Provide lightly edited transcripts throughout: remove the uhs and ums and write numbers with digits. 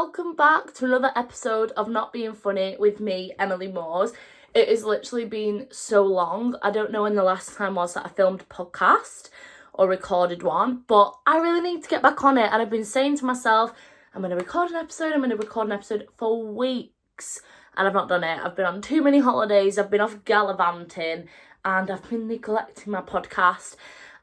welcome back to another episode of Not Being Funny with me, Emily Moores. It has literally been so long. I don't know when the last time was that I filmed a podcast or recorded one, but I really need to get back on it. And I've been saying to myself, I'm going to record an episode for weeks. And I've not done it. I've been on too many holidays, I've been off gallivanting, and I've been neglecting my podcast.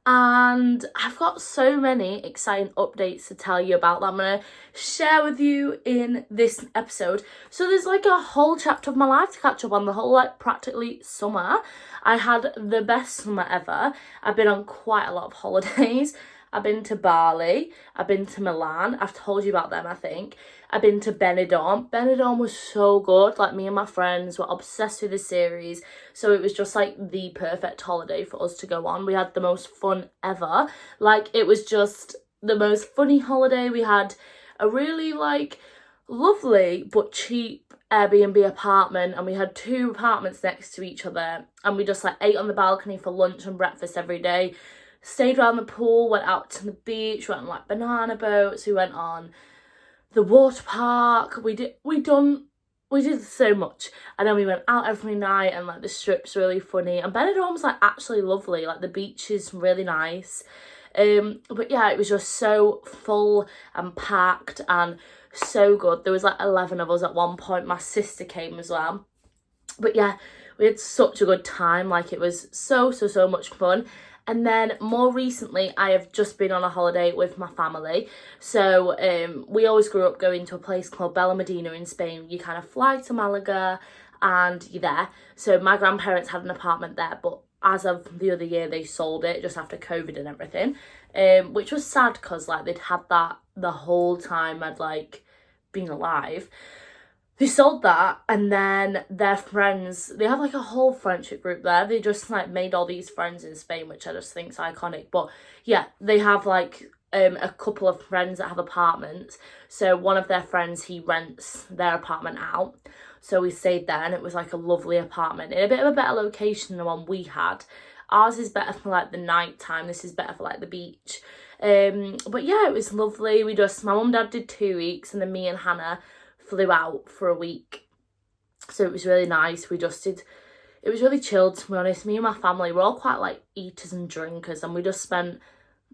And I've got so many exciting updates to tell you about that I'm going to share with you in this episode. So there's like a whole chapter of my life to catch up on, the whole practically summer. I had the best summer ever. I've been on quite a lot of holidays. I've been to Bali, I've been to Milan, I've told you about them I think. I've been to Benidorm. Benidorm was so good, me and my friends were obsessed with this series, so it was just the perfect holiday for us to go on. We had the most fun ever, it was just the most funny holiday. We had a really lovely but cheap Airbnb apartment, and we had 2 apartments next to each other, and we just ate on the balcony for lunch and breakfast every day. Stayed around the pool, went out to the beach, went on banana boats, we went on the water park, we did so much, and then we went out every night, and the strip's really funny, and Benidorm's actually lovely, the beach is really nice, but yeah, it was just so full and packed and so good. There was 11 of us at one point, my sister came as well, but yeah, we had such a good time. It was so much fun. And then more recently, I have just been on a holiday with my family. So we always grew up going to a place called Medina in Spain. You kind of fly to Malaga and you're there. So my grandparents had an apartment there, but as of the other year, they sold it just after COVID and everything, which was sad because they'd had that the whole time I'd been alive. They sold that, and then their friends, they have a whole friendship group there. They just made all these friends in Spain, which I just think is iconic. But yeah, they have a couple of friends that have apartments. So one of their friends, he rents their apartment out. So we stayed there, and it was a lovely apartment in a bit of a better location than the one we had. Ours is better for the night time. This is better for the beach. But yeah, it was lovely. My mum and dad did 2 weeks, and then me and Hannah flew out for a week, so it was really nice. It was really chilled, to be honest. Me and my family, we're all quite eaters and drinkers, and we just spent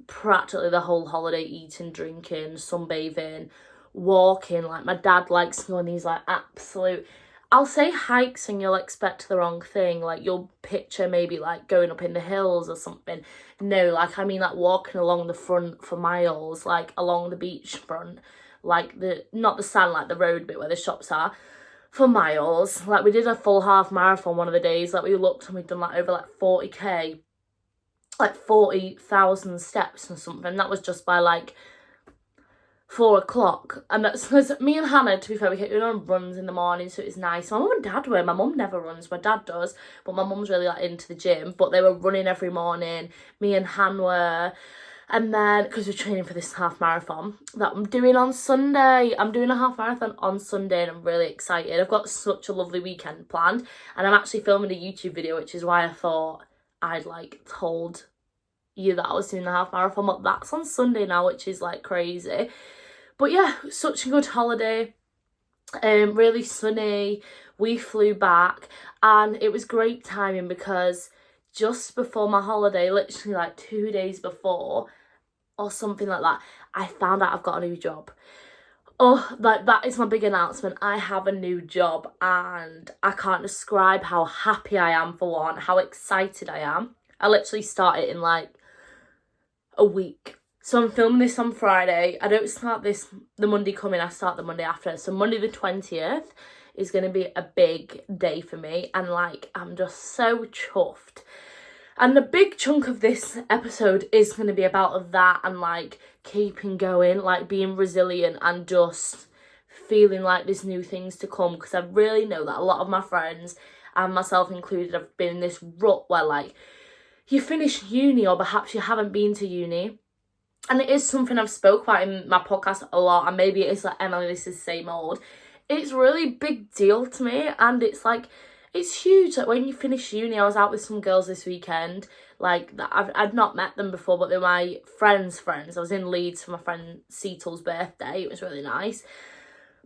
practically the whole holiday eating, drinking, sunbathing, walking. My dad likes going these absolute, I'll say hikes and you'll expect the wrong thing, you'll picture maybe going up in the hills or something. No, I mean walking along the front for miles, along the beach front, not the sand, the road bit where the shops are, for miles. We did a full half marathon one of the days. We looked and we'd done over 40k, 40,000 steps or something. That was just by 4 o'clock. And that's because me and Hannah, to be fair, we kept doing on runs in the morning, so it was nice. My mum and dad were. My mum never runs, my dad does, but my mum's really into the gym, but they were running every morning. Me and Han were. And then, because we're training for this half marathon that I'm doing on Sunday. I'm doing a half marathon on Sunday, and I'm really excited. I've got such a lovely weekend planned, and I'm actually filming a YouTube video, which is why I thought I'd told you that I was doing the half marathon, but that's on Sunday now, which is crazy. But yeah, such a good holiday, really sunny. We flew back, and it was great timing because just before my holiday, literally 2 days before or something like that, I found out I've got a new job. Oh, that is my big announcement. I have a new job, and I can't describe how happy I am, for one, how excited I am. I literally started in a week. So I'm filming this on Friday. I don't start this the Monday coming, I start the Monday after. So Monday the 20th is going to be a big day for me, and I'm just so chuffed. And the big chunk of this episode is going to be about that, and keeping going, being resilient, and just feeling there's new things to come, because I really know that a lot of my friends, and myself included, have been in this rut where you finish uni, or perhaps you haven't been to uni. And it is something I've spoke about in my podcast a lot, and maybe it's Emily, this is the same old. It's really big deal to me, and it's it's huge. When you finish uni, I was out with some girls this weekend, I'd not met them before, but they were my friends' friends. I was in Leeds for my friend Seattle's birthday. It was really nice.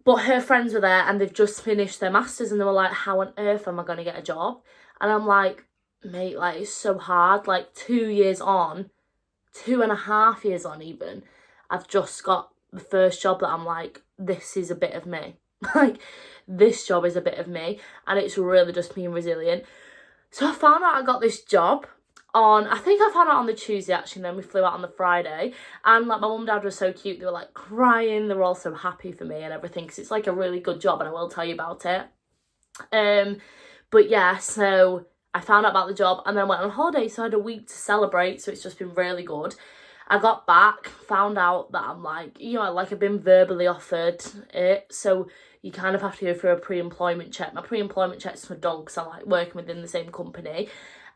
But her friends were there and they've just finished their masters, and they were like, how on earth am I going to get a job? And I'm like, mate, like, it's so hard. Like, 2 years on, 2.5 years on even, I've just got the first job that I'm like, this is a bit of me. Like, this job is a bit of me, and it's really just being resilient. So I found out I got this job I think I found out on the Tuesday actually, and then we flew out on the Friday, and like my mum and dad were so cute, they were like crying, they were all so happy for me and everything, because it's like a really good job, and I will tell you about it. But yeah, so I found out about the job and then went on holiday, so I had a week to celebrate, so it's just been really good. I got back, found out that I'm like, you know, like I've been verbally offered it, so you kind of have to go through a pre-employment check. My pre-employment check's done because I'm like working within the same company.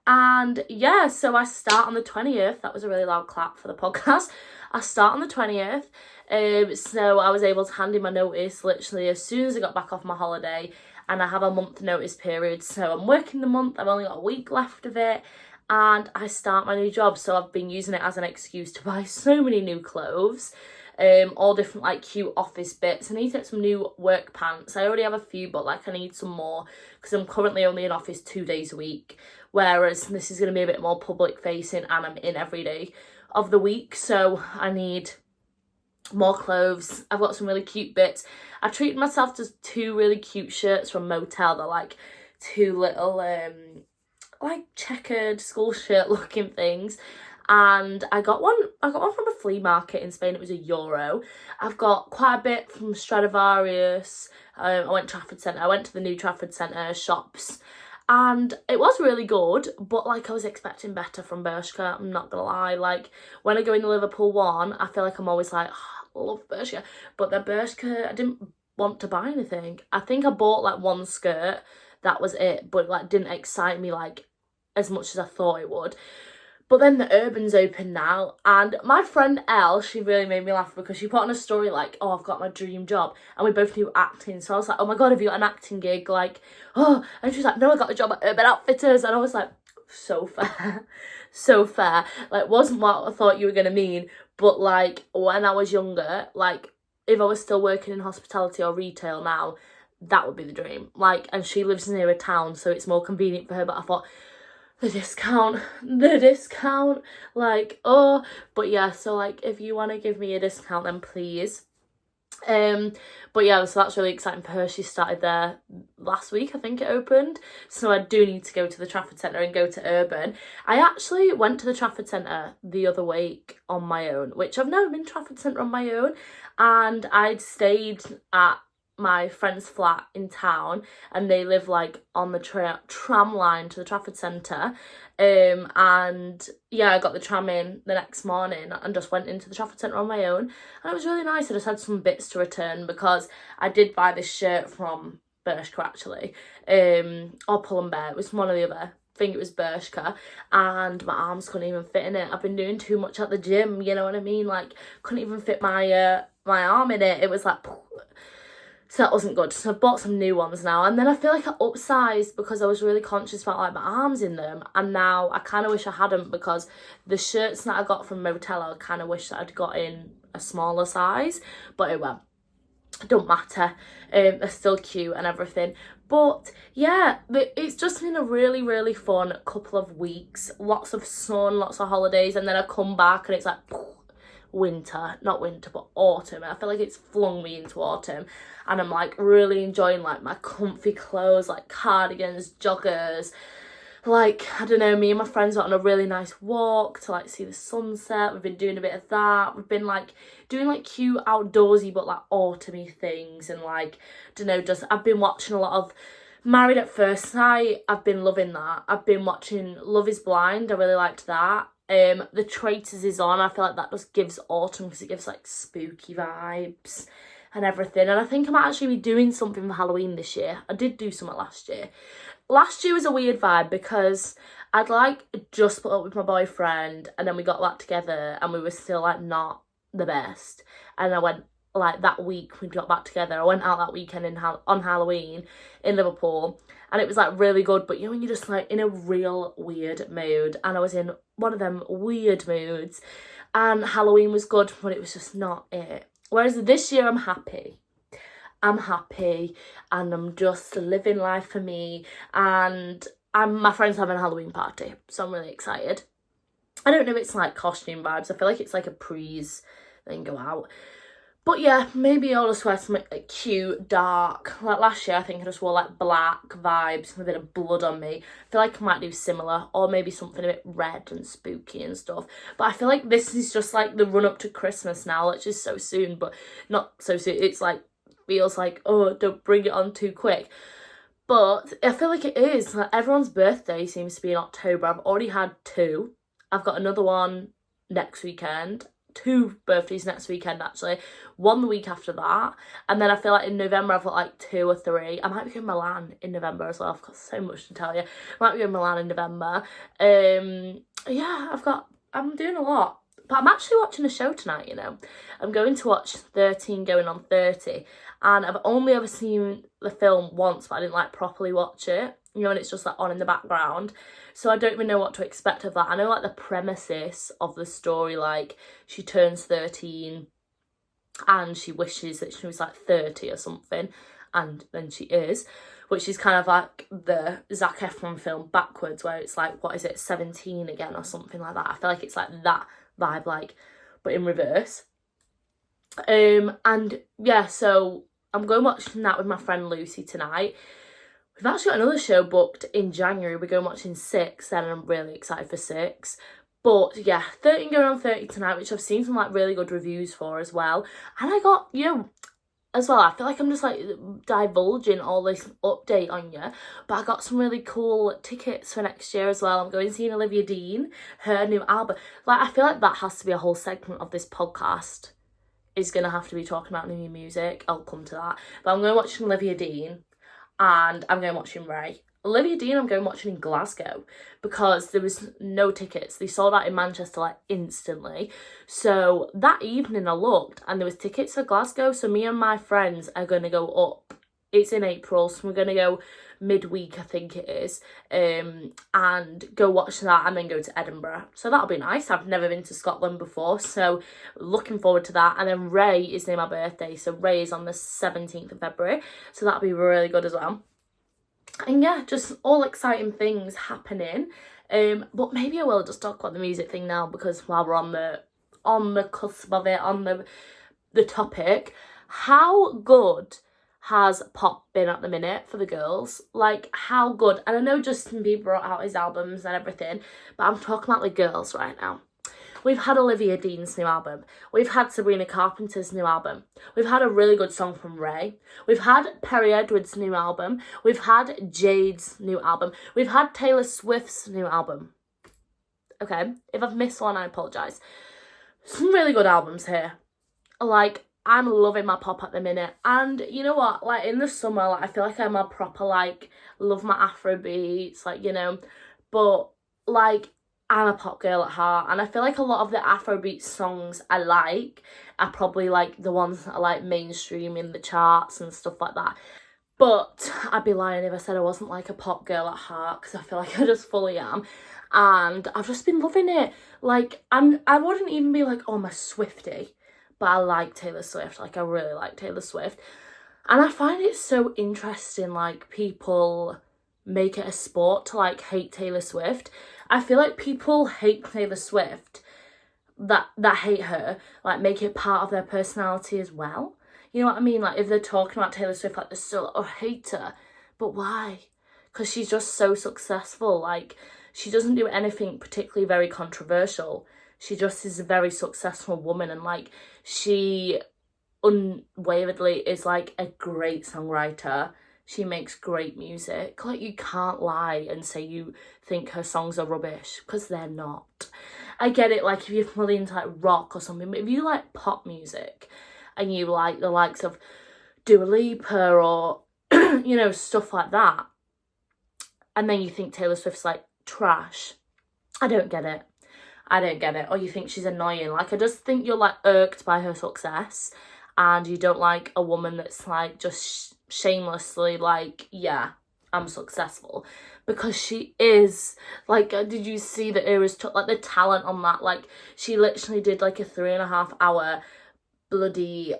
And yeah, so I start on the 20th. That was a really loud clap for the podcast. I start on the 20th. So I was able to hand in my notice literally as soon as I got back off my holiday, and I have a month notice period. So I'm working the month, I've only got a week left of it, and I start my new job. So I've been using it as an excuse to buy so many new clothes. All different like cute office bits. I need to get some new work pants. I already have a few, but like I need some more because I'm currently only in office 2 days a week, whereas this is going to be a bit more public facing and I'm in every day of the week, so I need more clothes. I've got some really cute bits. I treated myself to 2 really cute shirts from Motel. They're like 2 little like checkered school shirt looking things. And I got one from a flea market in Spain. It was €1. I've got quite a bit from Stradivarius. I went to Trafford Centre. I went to the new Trafford Centre shops, and it was really good, but like I was expecting better from Bershka, I'm not gonna lie. Like when I go in the Liverpool one, I feel like I'm always like, oh, I love Bershka, but the Bershka, I didn't want to buy anything. I think I bought like 1 skirt, that was it, but like didn't excite me like as much as I thought it would. But then the Urban's open now, and my friend Elle, she really made me laugh because she put on a story like, oh, I've got my dream job, and we both knew acting, so I was like, oh my god, have you got an acting gig? Like, oh, and she was like, no, I got a job at Urban Outfitters, and I was like, so fair, so fair. Like, wasn't what I thought you were gonna mean, but like, when I was younger, like, if I was still working in hospitality or retail now, that would be the dream. Like, and she lives near a town, so it's more convenient for her, but I thought, the discount, like, oh, but yeah, so like if you want to give me a discount, then please. But yeah, so that's really exciting for her. She started there last week, I think it opened, so I do need to go to the Trafford Centre and go to Urban. I actually went to the Trafford Centre the other week on my own, which I've never been to Trafford Centre on my own, and I'd stayed at my friend's flat in town, and they live like on the tram line to the Trafford Centre, and yeah, I got the tram in the next morning and just went into the Trafford Centre on my own, and it was really nice. I just had some bits to return because I did buy this shirt from Bershka actually, or Pull and Bear, it was one or the other. I think it was Bershka, and my arms couldn't even fit in it. I've been doing too much at the gym, you know what I mean? Like, couldn't even fit my my arm in it. It was like, so that wasn't good. So I've bought some new ones now, and then I feel like I upsized because I was really conscious about like my arms in them, and now I kind of wish I hadn't, because the shirts that I got from Motel, I kind of wish that I'd got in a smaller size, but it won't. It don't matter. They're still cute and everything. But yeah, it's just been a really, really fun couple of weeks. Lots of sun, lots of holidays, and then I come back and it's like winter, not winter, but autumn. I feel like it's flung me into autumn, and I'm like really enjoying like my comfy clothes, like cardigans, joggers. Like, I don't know, me and my friends went on a really nice walk to like see the sunset. We've been doing a bit of that. We've been like doing like cute outdoorsy but like autumny things, and like, I don't know, just I've been watching a lot of Married at First Sight. I've been loving that. I've been watching Love is Blind. I really liked that. The Traitors is on. I feel like that just gives autumn because it gives like spooky vibes and everything. And I think I might actually be doing something for Halloween this year. I did do something last year. Last year was a weird vibe because I'd like just split up with my boyfriend, and then we got back together and we were still like not the best. And I went like that week we got back together. I went out that weekend on Halloween in Liverpool, and it was like really good. But you know when you're just like in a real weird mood, and I was in one of them weird moods, and Halloween was good, but it was just not it. Whereas this year I'm happy. I'm happy and I'm just living life for me, and my friend's having a Halloween party, so I'm really excited. I don't know if it's like costume vibes. I feel like it's like a prees, then go out. But yeah, maybe I'll just wear something like cute, dark. Like last year, I think I just wore like black vibes and a bit of blood on me. I feel like I might do similar, or maybe something a bit red and spooky and stuff. But I feel like this is just like the run up to Christmas now, which is so soon, but not so soon. It's like, feels like, oh, don't bring it on too quick. But I feel like it is. Like everyone's birthday seems to be in October. I've already had 2. I've got another one next weekend. 2 birthdays next weekend, actually. 1 the week after that. And then I feel like in November I've got like 2 or 3. I might be going Milan in November as well. I've got so much to tell you. I might be going Milan in November. Yeah, I'm doing a lot. But I'm actually watching a show tonight, you know. I'm going to watch 13 going on 30. And I've only ever seen the film once, but I didn't like properly watch it. You know, and it's just like on in the background. So I don't even know what to expect of that. I know like the premises of the story, like she turns 13 and she wishes that she was like 30 or something, and then she is, which is kind of like the Zac Efron film Backwards, where it's like, what is it, 17 again or something like that. I feel like it's like that vibe, like, but in reverse. And yeah, so I'm going watching that with my friend Lucy tonight. We've actually got another show booked in January. We're going watching 6, then, and I'm really excited for 6. But yeah, 13 going on 30 tonight, which I've seen some like really good reviews for as well. And I got, you know, as well, I feel like I'm just like divulging all this update on you, but I got some really cool tickets for next year as well. I'm going to see Olivia Dean, her new album. Like, I feel like that has to be a whole segment of this podcast. Is going to have to be talking about new music. I'll come to that. But I'm going to watch Olivia Dean, and I'm going watching Ray. Olivia Dean I'm going watching in Glasgow because there was no tickets. They sold out in Manchester like instantly. So that evening I looked and there was tickets for Glasgow. So me and my friends are going to go up. It's in April, so we're going to go midweek, I think it is, and go watch that and then go to Edinburgh. So that'll be nice. I've never been to Scotland before, so looking forward to that. And then Ray is near my birthday, so Ray is on the 17th of February, so that'll be really good as well. And yeah, just all exciting things happening. But maybe I will just talk about the music thing now, because while we're on the cusp of it, on the topic, how good has pop been at the minute for the girls? Like, how good? And I know Justin Bieber brought out his albums and everything, but I'm talking about the girls right now. We've had Olivia Dean's new album. We've had Sabrina Carpenter's new album. We've had a really good song from Ray. We've had Perry Edwards' new album. We've had Jade's new album. We've had Taylor Swift's new album. Okay, if I've missed one, I apologise. Some really good albums here. Like, I'm loving my pop at the minute. And you know what? Like, in the summer, like, I feel like I'm a proper, like, love my Afro beats, like, you know. But, like, I'm a pop girl at heart, and I feel like a lot of the Afrobeat songs I like are probably like the ones that are like mainstream in the charts and stuff like that. But I'd be lying if I said I wasn't like a pop girl at heart, because I feel like I just fully am. And I've just been loving it. Like, I wouldn't even be like, oh, I'm a Swiftie, but I like Taylor Swift. Like, I really like Taylor Swift. And I find it so interesting, like, people make it a sport to like hate Taylor Swift. I feel like people hate Taylor Swift that hate her, like, make it part of their personality as well. You know what I mean? Like, if they're talking about Taylor Swift, like, they're still a hater. But why? Because she's just so successful. Like, she doesn't do anything particularly very controversial. She just is a very successful woman, and like, she unwaveredly is like a great songwriter. She makes great music. Like, you can't lie and say you think her songs are rubbish, because they're not. I get it, like, if you're really into like rock or something, but if you like pop music and you like the likes of Dua Lipa or you know, stuff like that, and then you think Taylor Swift's like trash, I don't get it. Or you think she's annoying. Like, I just think you're like irked by her success, and you don't like a woman that's like just shamelessly like, yeah, I'm successful. Because she is. Like, did you see the Eras took like the talent on that? Like, she literally did like a 3.5 hour bloody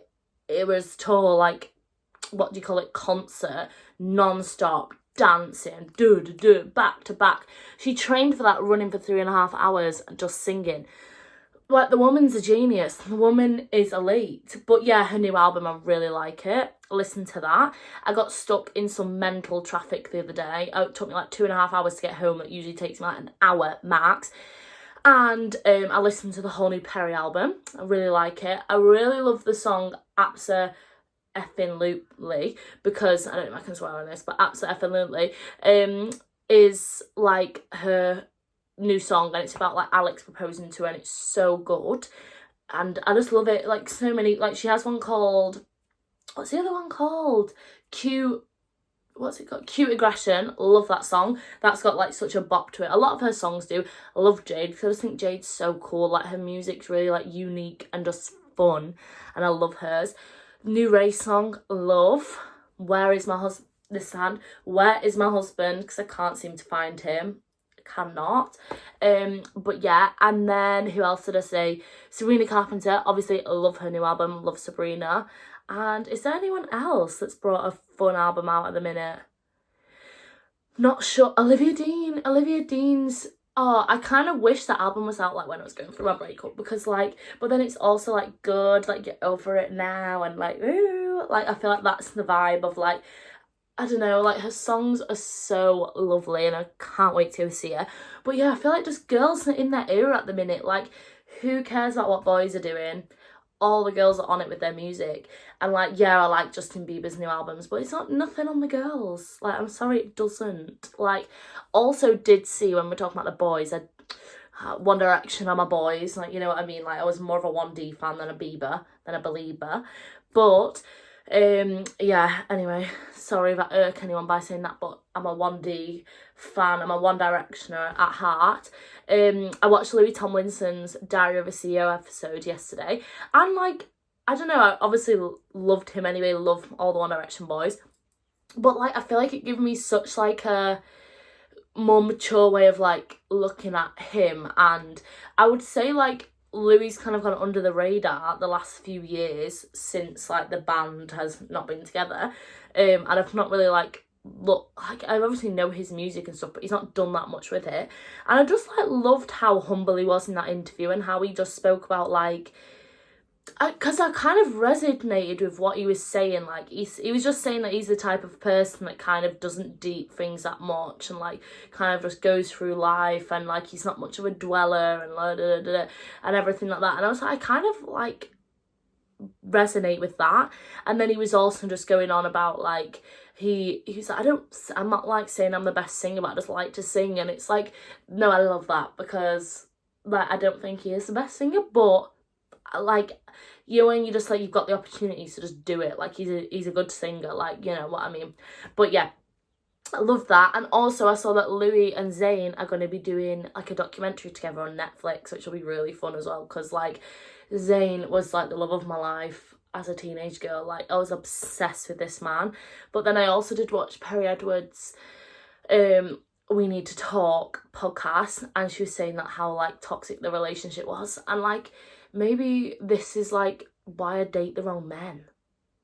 Eras tour. Like, what do you call it, concert, non-stop, dancing, back to back. She trained for that, running for 3.5 hours, just singing. Like, the woman's a genius. The woman is elite. But yeah, her new album, I really like it. Listen to that. I got stuck in some mental traffic the other day. It took me like 2.5 hours to get home. It usually takes me like an hour max. And I listened to the whole new Perry album. I really like it. I really love the song Absa effing Lootly, because I don't know if I can swear on this, but Absa effing Lootly is like her new song, and it's about like Alex proposing to her, and it's so good, and I just love it. Like, so many, like, she has one called, what's the other one called, what's it called, Cute Aggression. Love that song. That's got like such a bop to it. A lot of her songs do. I love Jade, because I just think Jade's so cool. Like, her music's really like unique and just fun, and I love hers. New Ray song, love. Where is my husband? Where is my husband? Because I can't seem to find him. Cannot. But yeah, and then who else did I say? Sabrina Carpenter. Obviously, I love her new album. Love Sabrina. And is there anyone else that's brought a fun album out at the minute? Not sure. Olivia Dean's. Oh, I kind of wish that album was out like when I was going through my breakup, because like, but then it's also like good, like, get over it now, and like, ooh, like, I feel like that's the vibe of like, I don't know, like, her songs are so lovely, and I can't wait to see her. But yeah, I feel like just girls in their era at the minute, like, who cares about what boys are doing? All the girls are on it with their music. And like, yeah, I like Justin Bieber's new albums, but it's not nothing on the girls. Like, I'm sorry, it doesn't. Like, also did see, when we're talking about the boys, One Direction are my boys, like, you know what I mean? Like, I was more of a 1D fan than a Belieber. But yeah, anyway, sorry if I irk anyone by saying that, but I'm a 1D fan. I'm a One Directioner at heart. I watched Louis Tomlinson's Diary of a CEO episode yesterday, and like, I don't know, I obviously loved him anyway, love all the One Direction boys, but like, I feel like it gave me such like a more mature way of like looking at him. And I would say like Louis kind of gone under the radar the last few years, since like the band has not been together, and I've not really like I obviously know his music and stuff, but he's not done that much with it. And I just like loved how humble he was in that interview, and how he just spoke about like, because I kind of resonated with what he was saying. Like, he was just saying that he's the type of person that kind of doesn't deep things that much, and like kind of just goes through life, and like he's not much of a dweller, and and everything like that. And I was like, I kind of like resonate with that. And then he was also just going on about like, he was like, I'm not like saying I'm the best singer, but I just like to sing. And it's like, no, I love that, because like, I don't think he is the best singer, but like, you know, when you just like, you've got the opportunity to just do it, like, he's a good singer, like, you know what I mean. But yeah, I love that. And also I saw that Louis and Zayn are going to be doing like a documentary together on Netflix, which will be really fun as well, because like, Zayn was like the love of my life as a teenage girl. Like, I was obsessed with this man. But then I also did watch Perry Edwards' We Need to Talk podcast, and she was saying that how like toxic the relationship was, and like, maybe this is like why I date the wrong men,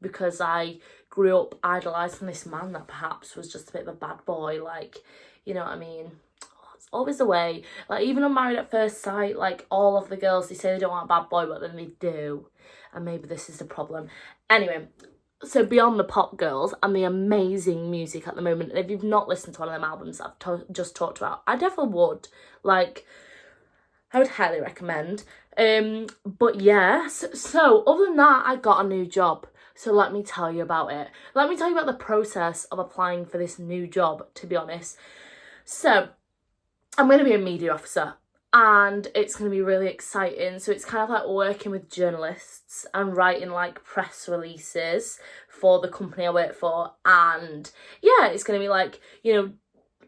because I grew up idolising this man that perhaps was just a bit of a bad boy, like, you know what I mean. It's always the way, like, even on Married at First Sight, like, all of the girls, they say they don't want a bad boy, but then they do, and maybe this is the problem. Anyway, so beyond the pop girls and the amazing music at the moment, and if you've not listened to one of them albums that I've just talked about, I definitely would, like, I would highly recommend. But yes, so other than that, I got a new job. So let me tell you about it. Let me tell you about the process of applying for this new job, to be honest. So I'm going to be a media officer, and it's going to be really exciting. So it's kind of like working with journalists and writing like press releases for the company I work for. And yeah, it's going to be like, you know,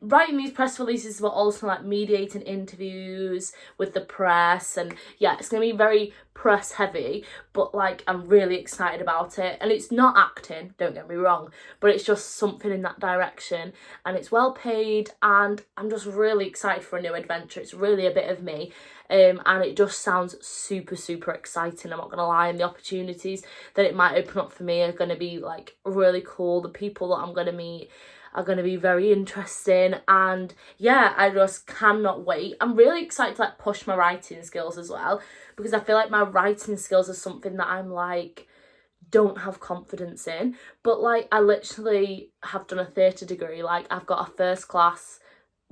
writing these press releases, but also like mediating interviews with the press, and yeah, it's gonna be very press heavy, but like I'm really excited about it. And it's not acting, don't get me wrong, but it's just something in that direction, and it's well paid, and I'm just really excited for a new adventure. It's really a bit of me, and it just sounds super, super exciting, I'm not gonna lie. And the opportunities that it might open up for me are gonna be like really cool. The people that I'm gonna meet are going to be very interesting, and yeah, I just cannot wait. I'm really excited to like push my writing skills as well, because I feel like my writing skills are something that I'm like don't have confidence in. But like I literally have done a theatre degree, like I've got a first class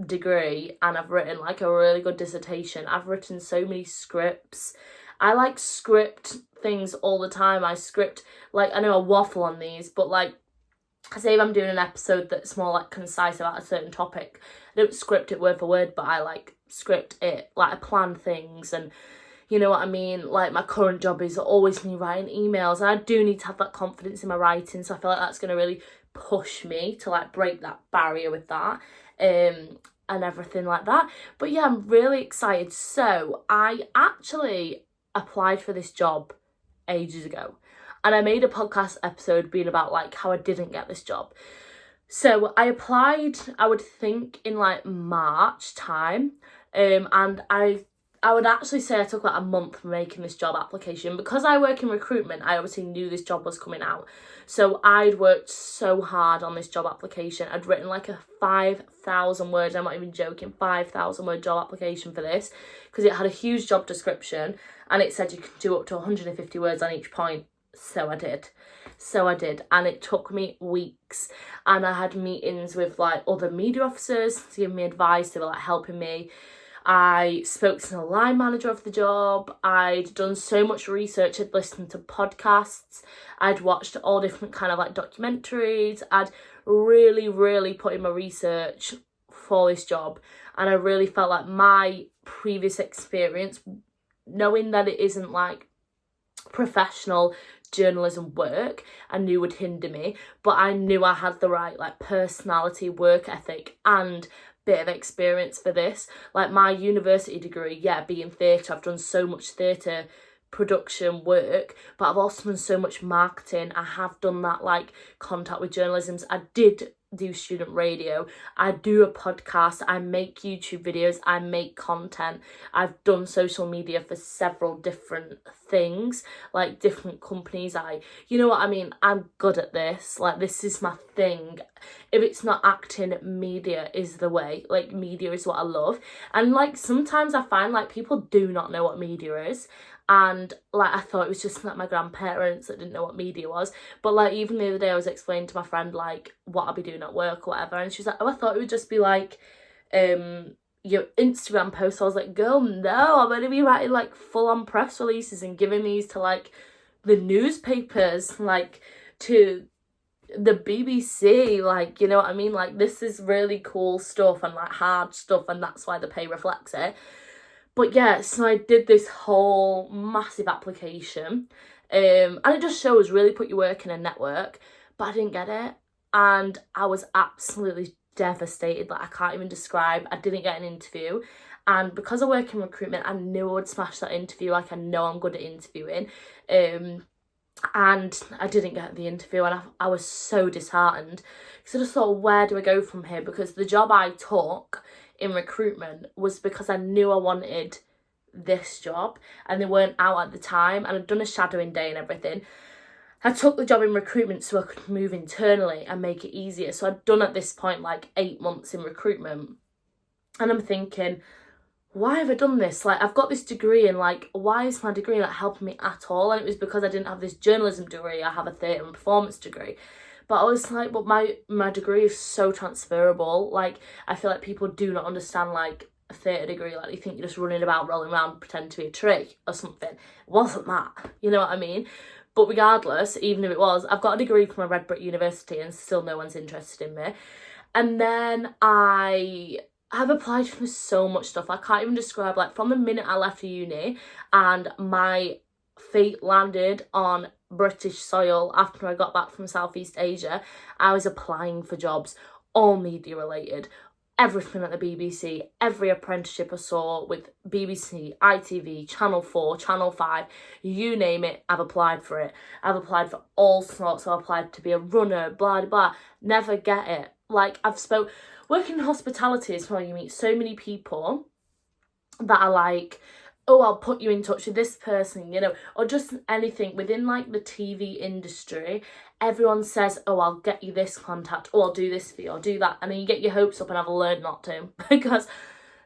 degree, and I've written like a really good dissertation. I've written so many scripts. I like script things all the time. I script, like, I know I waffle on these, but like, say if I'm doing an episode that's more like concise about a certain topic, I don't script it word for word, but I like script it, like I plan things, and you know what I mean. Like my current job is always me writing emails, and I do need to have that confidence in my writing, so I feel like that's going to really push me to like break that barrier with that, and everything like that. But yeah, I'm really excited. So I actually applied for this job ages ago, and I made a podcast episode being about like how I didn't get this job. So I applied, I would think in like March time, and I would actually say I took like a month making this job application. Because I work in recruitment, I obviously knew this job was coming out. So I'd worked so hard on this job application. I'd written like a 5,000 words, I'm not even joking, 5,000 word job application for this, because it had a huge job description and it said you could do up to 150 words on each point. So I did, and it took me weeks, and I had meetings with like other media officers to give me advice. They were like helping me. I spoke to the line manager of the job. I'd done so much research. I'd listened to podcasts. I'd watched all different kind of like documentaries. I'd really, really put in my research for this job, and I really felt like my previous experience, knowing that it isn't like professional journalism work, I knew would hinder me, but I knew I had the right like personality, work ethic, and bit of experience for this. Like my university degree, yeah, being theatre, I've done so much theatre production work, but I've also done so much marketing. I have done that like contact with journalism. I did do student radio, I do a podcast, I make YouTube videos, I make content, I've done social media for several different things, like different companies. You know what I mean, I'm good at this, like this is my thing. If it's not acting, media is the way. Like media is what I love. And like sometimes I find like people do not know what media is, and like I thought it was just like my grandparents that didn't know what media was. But like even the other day I was explaining to my friend like what I'll be doing at work or whatever, and she's like, oh, I thought it would just be like your Instagram posts. I was like, girl, no, I'm gonna be writing like full-on press releases and giving these to like the newspapers, like to the BBC, like, you know what I mean, like this is really cool stuff and like hard stuff, and that's why the pay reflects it. But yeah, so I did this whole massive application, and it just shows really put your work in a network, but I didn't get it, and I was absolutely devastated. Like I can't even describe. I didn't get an interview, and because I work in recruitment, I knew I would smash that interview. Like I know I'm good at interviewing, and I didn't get the interview, and I was so disheartened, because I just thought, where do I go from here? Because the job I took in recruitment was because I knew I wanted this job, and they weren't out at the time, and I'd done a shadowing day and everything. I took the job in recruitment so I could move internally and make it easier. So I'd done at this point like 8 months in recruitment, and I'm thinking, why have I done this? Like I've got this degree, and like why is my degree not helping me at all? And it was because I didn't have this journalism degree. I have a theatre and performance degree. But I was like, but my degree is so transferable. Like I feel like people do not understand like a theatre degree. Like they think you're just running about, rolling around, pretend to be a tree or something. It wasn't that, you know what I mean? But regardless, even if it was, I've got a degree from a Red Brick University, and still no one's interested in me. And then I have applied for so much stuff. I can't even describe, like from the minute I left uni and my feet landed on British soil after I got back from Southeast Asia, I was applying for jobs, all media related, everything at the BBC, every apprenticeship I saw with BBC, ITV, Channel 4, Channel 5, you name it, I've applied for it. I've applied for all sorts. I've applied to be a runner, blah, blah, blah. Never get it. Like, working in hospitality is where you meet so many people that are like, oh, I'll put you in touch with this person, you know, or just anything within like the TV industry. Everyone says, oh, I'll get you this contact, or I'll do this for you, or do that. And then you get your hopes up, and I've learned not to because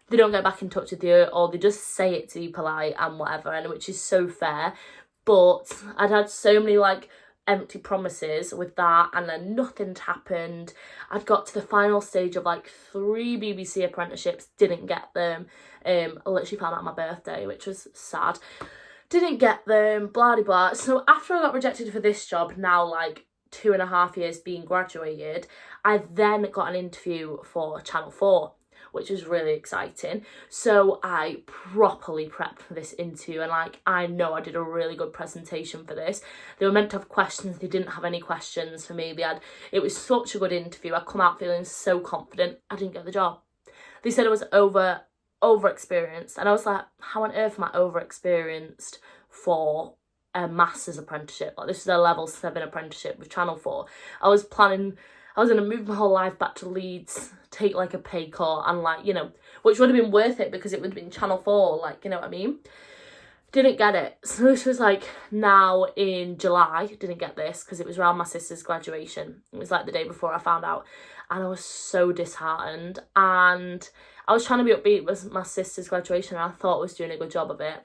they don't get back in touch with you, or they just say it to be polite and whatever, and which is so fair. But I'd had so many like empty promises with that, and then nothing'd happened. I'd got to the final stage of like 3 BBC apprenticeships, didn't get them. I literally found out on my birthday, which was sad. Didn't get them, blah blah blah. So after I got rejected for this job, now like 2.5 years being graduated, I then got an interview for Channel 4, which was really exciting. So I properly prepped for this interview, and like, I know I did a really good presentation for this. They were meant to have questions, they didn't have any questions for me. It was such a good interview. I come out feeling so confident. I didn't get the job. They said I was over-experienced, and I was like, how on earth am I over-experienced for a master's apprenticeship? Like, this is a level 7 apprenticeship with Channel 4. I was going to move my whole life back to Leeds, take like a pay cut, and like, you know, which would have been worth it because it would have been Channel 4, like, you know what I mean? Didn't get it. So this was like now in July. Didn't get this because it was around my sister's graduation. It was like the day before I found out, and I was so disheartened, and I was trying to be upbeat with my sister's graduation, and I thought I was doing a good job of it.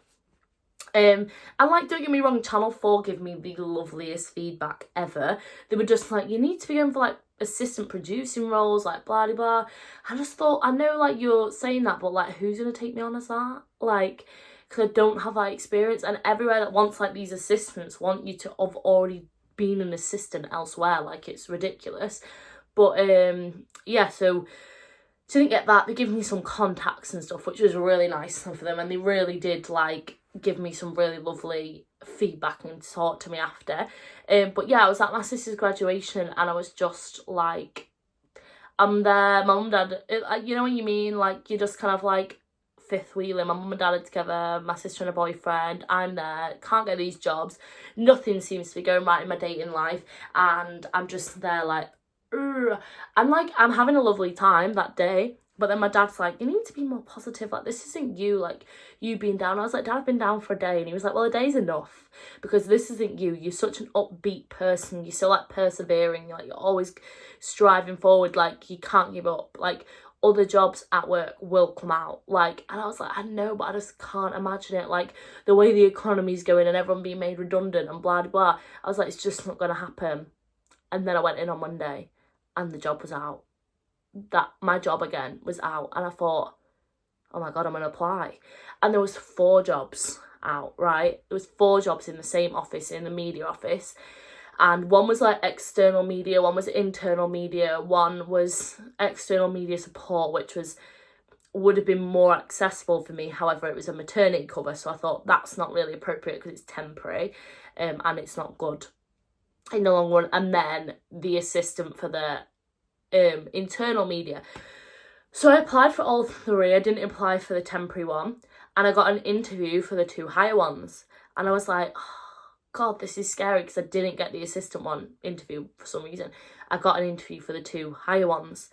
And like, don't get me wrong, Channel 4 gave me the loveliest feedback ever. They were just like, you need to be going for like assistant producing roles, like blah blah blah. I just thought, I know like you're saying that, but like, who's gonna take me on as that? Like, because I don't have that experience, and everywhere that wants like these assistants want you to have already been an assistant elsewhere. Like, it's ridiculous. But yeah, so didn't get that. They gave me some contacts and stuff, which was really nice of them, and they really did like give me some really lovely feedback and talk to me after. But yeah, I was at my sister's graduation, and I was just like, I'm there, my mum and dad, you know what you mean, like, you're just kind of like fifth wheeling. My mum and dad are together, my sister and a boyfriend, I'm there, can't get these jobs, nothing seems to be going right in my dating life, and I'm just there like, ugh. And like, I'm having a lovely time that day, but then my dad's like, you need to be more positive, like, this isn't you, like, you being down. I was like, Dad, I've been down for a day. And he was like, well, a day's enough, because this isn't you. You're such an upbeat person, you're so like persevering, like, you're always striving forward, like, you can't give up, like, other jobs at work will come out, like. And I was like, I know, but I just can't imagine it, like, the way the economy's going and everyone being made redundant and blah blah. I was like, it's just not gonna happen. And then I went in on Monday, and the job was out. That my job again was out, and I thought, oh my god, I'm gonna apply. And there was 4 jobs out, right? There was 4 jobs in the same office, in the media office, and one was like external media, one was internal media, one was external media support, which would have been more accessible for me. However, it was a maternity cover, so I thought that's not really appropriate because it's temporary, and it's not good in the long run. And then the assistant for the internal media. So I applied for all 3. I didn't apply for the temporary one, and I got an interview for the 2 higher ones, and I was like, oh god, this is scary, because I didn't get the assistant one interview for some reason. I got an interview for the 2 higher ones,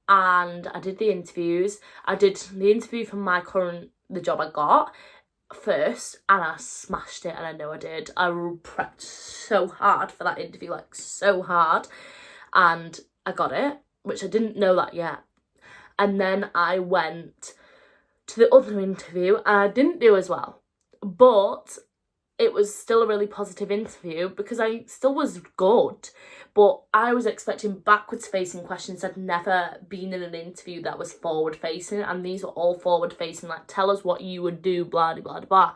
and I did the interviews. I did the interview for the job I got first, and I smashed it, and I know I did. I prepped so hard for that interview, like so hard, and I got it, which I didn't know that yet. And then I went to the other interview, and I didn't do as well, but it was still a really positive interview because I still was good, but I was expecting backwards facing questions. I'd never been in an interview that was forward facing, and these were all forward facing, like, tell us what you would do, blah blah blah blah.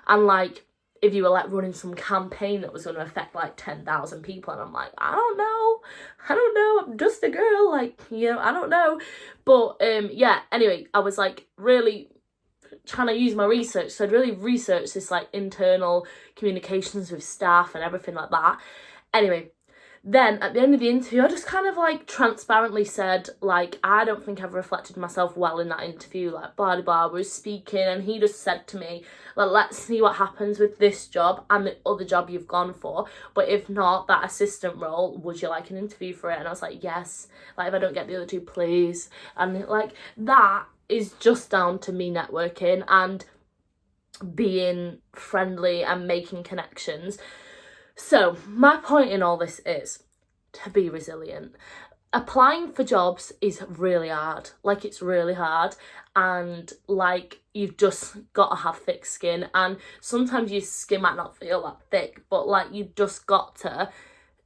And like, if you were like running some campaign that was going to affect like 10,000 people, and I'm like, I don't know, I'm just a girl, like, you know, I don't know. But yeah, anyway, I was like really trying to use my research, so I'd really researched this like internal communications with staff and everything like that. Anyway, then at the end of the interview, I just kind of like transparently said, like, I don't think I've reflected myself well in that interview, like, blah, blah, blah. We were speaking and he just said to me, like, let's see what happens with this job and the other job you've gone for. But if not, that assistant role, would you like an interview for it? And I was like, yes. Like, if I don't get the other two, please. And like, that is just down to me networking and being friendly and making connections. So my point in all this is to be resilient. Applying for jobs is really hard. Like, it's really hard, and like, you've just got to have thick skin, and sometimes your skin might not feel that thick, but like, you've just got to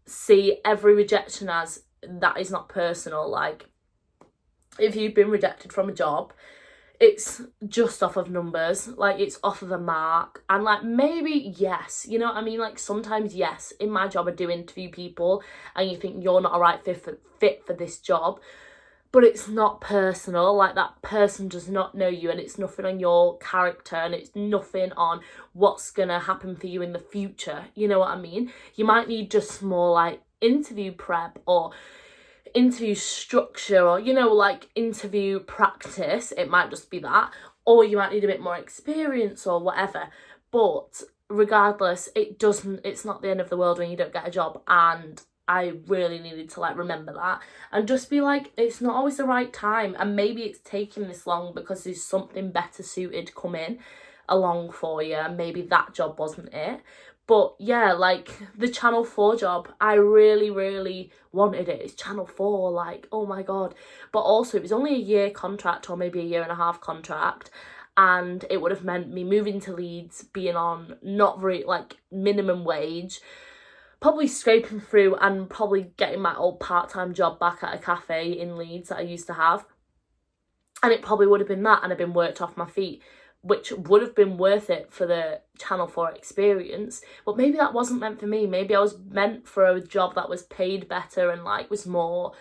see every rejection as that is not personal. Like, if you've been rejected from a job, it's just off of numbers, like, it's off of a mark. And like, maybe yes, you know what I mean, like, sometimes yes, in my job I do interview people and you think you're not a right fit for this job, but it's not personal. Like, that person does not know you, and it's nothing on your character, and it's nothing on what's gonna happen for you in the future, you know what I mean? You might need just more like interview prep or interview structure, or, you know, like, interview practice. It might just be that, or you might need a bit more experience or whatever. But regardless, it's not the end of the world when you don't get a job. And I really needed to like remember that and just be like, it's not always the right time, and maybe it's taking this long because there's something better suited coming along for you, and maybe that job wasn't it. But yeah, like, the Channel 4 job, I really, really wanted it. It's Channel 4, like, oh my God. But also, it was only a year contract, or maybe a year and a half contract. And it would have meant me moving to Leeds, being on not very, like, minimum wage, probably scraping through and probably getting my old part-time job back at a cafe in Leeds that I used to have. And it probably would have been that, and I've been worked off my feet, which would have been worth it for the Channel 4 experience. But maybe that wasn't meant for me. Maybe I was meant for a job that was paid better and like was more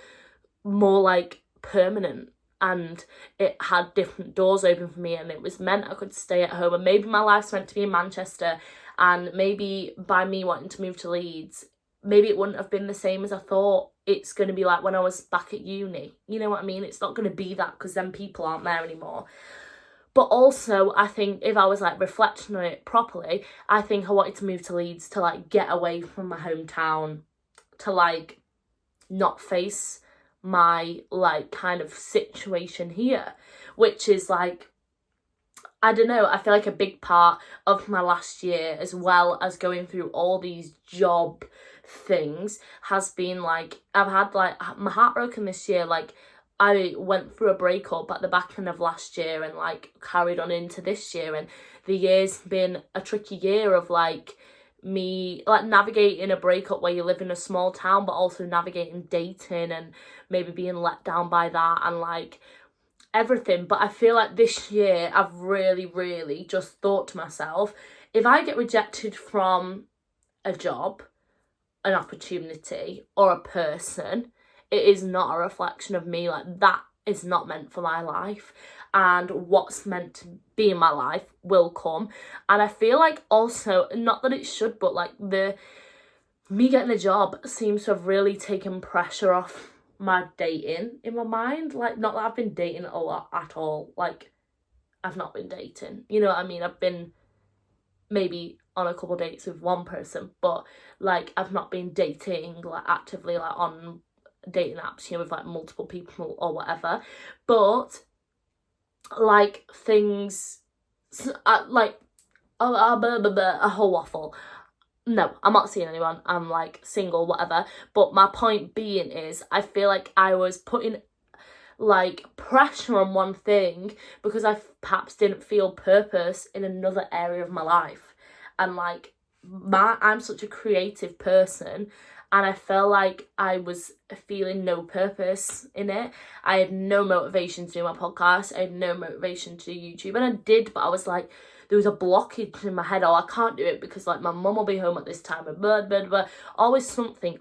like permanent, and it had different doors open for me, and it was meant I could stay at home. And maybe my life's meant to be in Manchester, and maybe by me wanting to move to Leeds, maybe it wouldn't have been the same as I thought it's going to be like when I was back at uni. You know what I mean? It's not going to be that, because then people aren't there anymore. But also, I think if I was like reflecting on it properly, I think I wanted to move to Leeds to like get away from my hometown, to like not face my like kind of situation here, which is like, I don't know, I feel like a big part of my last year, as well as going through all these job things, has been like, I've had like my heart broken this year. Like, I went through a breakup at the back end of last year and like carried on into this year, and the year's been a tricky year of like me like navigating a breakup where you live in a small town, but also navigating dating and maybe being let down by that and like everything. But I feel like this year I've really, really just thought to myself, if I get rejected from a job, an opportunity, or a person, it is not a reflection of me. Like, that is not meant for my life, and what's meant to be in my life will come. And I feel like also, not that it should, but like me getting a job seems to have really taken pressure off my dating in my mind. Like, not that I've been dating a lot at all, like, I've not been dating, you know what I mean? I've been maybe on a couple dates with one person, but like, I've not been dating like actively, like on dating apps, you know, with like multiple people or whatever. But like, things like a whole waffle. No, I'm not seeing anyone, I'm like single, whatever. But my point being is, I feel like I was putting like pressure on one thing because I perhaps didn't feel purpose in another area of my life. And like, I'm such a creative person, and I felt like I was feeling no purpose in it. I had no motivation to do my podcast. I had no motivation to do YouTube. And I did, but I was like, there was a blockage in my head. Oh, I can't do it because like my mum will be home at this time, and blah, blah, blah. Always something,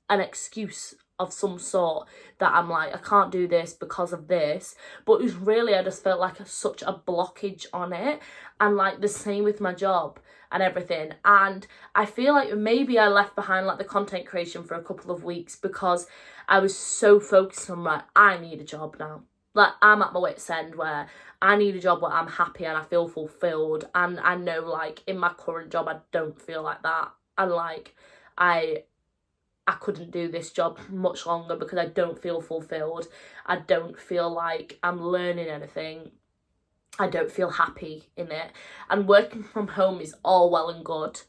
an excuse of some sort that I'm like, I can't do this because of this. But it was really, I just felt like such a blockage on it. And like, the same with my job. and everything. And I feel like maybe I left behind like the content creation for a couple of weeks because I was so focused on like, I need a job now. Like, I'm at my wit's end where I need a job where I'm happy and I feel fulfilled. And I know, like, in my current job, I don't feel like that. And, like, I couldn't do this job much longer because I don't feel fulfilled. I don't feel like I'm learning anything. I don't feel happy in it. And working from home is all well and good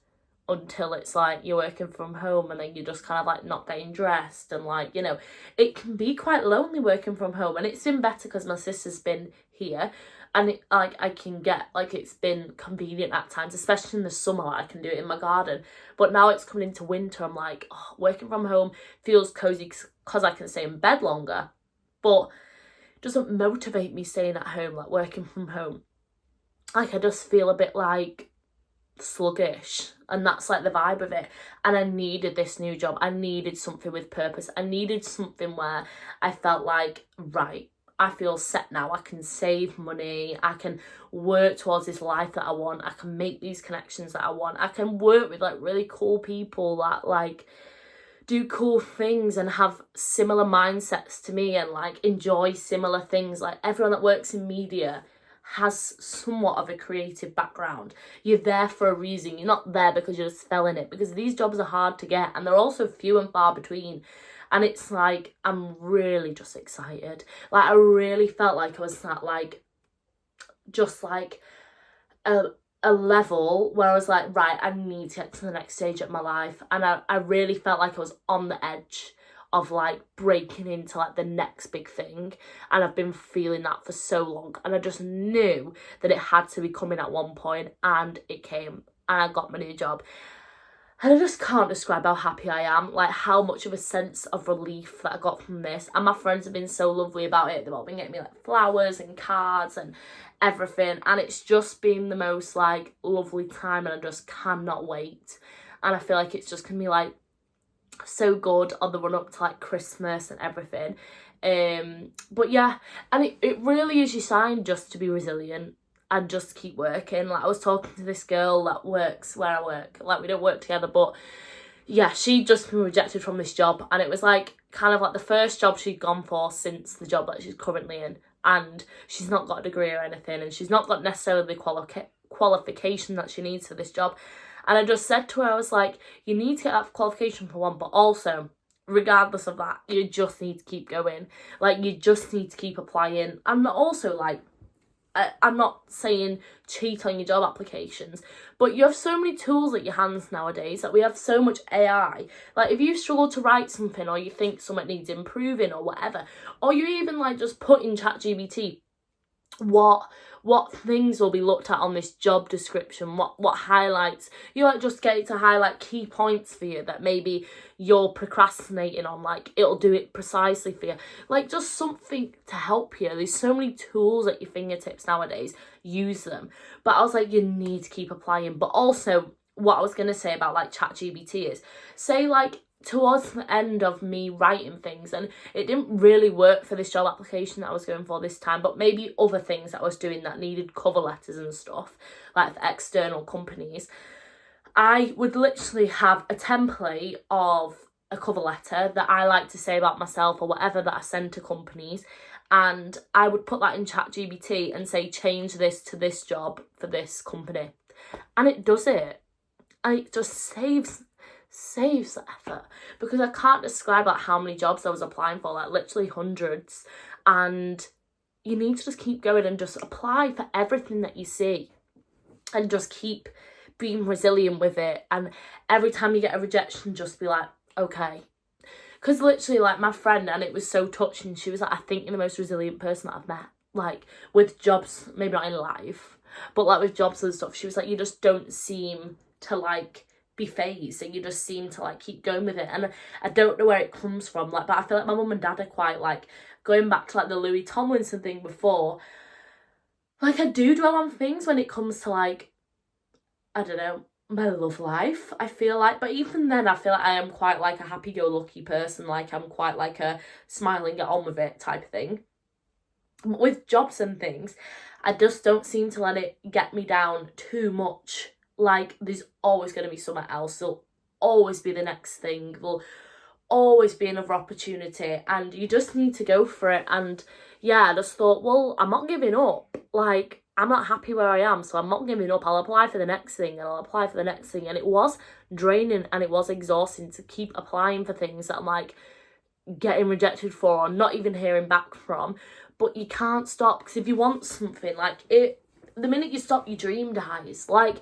until it's like you're working from home and then you're just kind of like not getting dressed, and like, you know, it can be quite lonely working from home. And it's been better because my sister's been here, and it, like, I can get, like, it's been convenient at times, especially in the summer. Like, I can do it in my garden. But now it's coming into winter, I'm like, oh, working from home feels cozy because I can stay in bed longer, but it doesn't motivate me staying at home, like working from home. Like, I just feel a bit like sluggish, and that's like the vibe of it. And I needed this new job. I needed something with purpose. I needed something where I felt like, right, I feel set now. I can save money. I can work towards this life that I want. I can make these connections that I want. I can work with like really cool people that like do cool things and have similar mindsets to me and like enjoy similar things. Like, everyone that works in media has somewhat of a creative background. You're there for a reason. You're not there because you just fell in it, because these jobs are hard to get and they're also few and far between. And it's like, I'm really just excited. Like, I really felt like I was at like, just like a level where I was like, right, I need to get to the next stage of my life. And I really felt like I was on the edge of like breaking into like the next big thing, and I've been feeling that for so long, and I just knew that it had to be coming at one point, and it came, and I got my new job. And I just can't describe how happy I am, like how much of a sense of relief that I got from this. And my friends have been so lovely about it. They've all been getting me like flowers and cards and everything, and it's just been the most like lovely time, and I just cannot wait. And I feel like it's just gonna be like so good on the run up to like Christmas and everything. But yeah, and it really is your sign just to be resilient and just keep working. Like, I was talking to this girl that works where I work, like we don't work together, but yeah, she'd just been rejected from this job, and it was like kind of like the first job she'd gone for since the job that she's currently in, and she's not got a degree or anything, and she's not got necessarily the qualification that she needs for this job. And I just said to her, I was like, you need to get that qualification for one, but also, regardless of that, you just need to keep going. Like, you just need to keep applying. And also, like, I'm not saying cheat on your job applications, but you have so many tools at your hands nowadays, that we have so much AI. Like, if you struggle to write something, or you think something needs improving or whatever, or you even like just put in ChatGPT, what things will be looked at on this job description, what highlights, you like just get it to highlight key points for you that maybe you're procrastinating on, like it'll do it precisely for you, like just something to help you. There's so many tools at your fingertips nowadays, use them. But I was like, you need to keep applying. But also, what I was going to say about like ChatGPT is, say like towards the end of me writing things, and it didn't really work for this job application that I was going for this time, but maybe other things that I was doing that needed cover letters and stuff, like for external companies, I would literally have a template of a cover letter that I like to say about myself or whatever that I send to companies, and I would put that in ChatGPT and say, change this to this job for this company, and it does it, and it just saves the effort, because I can't describe like how many jobs I was applying for, like literally hundreds. And you need to just keep going and just apply for everything that you see, and just keep being resilient with it. And every time you get a rejection, just be like, okay. Because literally, like my friend, and it was so touching, she was like, I think you're the most resilient person that I've met, like with jobs, maybe not in life, but like with jobs and stuff. She was like, you just don't seem to like be phased, and you just seem to like keep going with it. And I don't know where it comes from, like, but I feel like my mum and dad are quite like, going back to like the Louis Tomlinson thing before, like I do dwell on things when it comes to like, I don't know, my love life, I feel like. But even then, I feel like I am quite like a happy-go-lucky person, like I'm quite like a smile and get on with it type of thing. With jobs and things, I just don't seem to let it get me down too much, Like, there's always going to be something else. There'll always be the next thing. There'll always be another opportunity, and you just need to go for it. And yeah, I just thought, well, I'm not giving up. Like, I'm not happy where I am, so I'm not giving up. I'll apply for the next thing, and I'll apply for the next thing. And it was draining and it was exhausting to keep applying for things that I'm like getting rejected for or not even hearing back from. But you can't stop, because if you want something, like, it, the minute you stop, your dream dies. Like,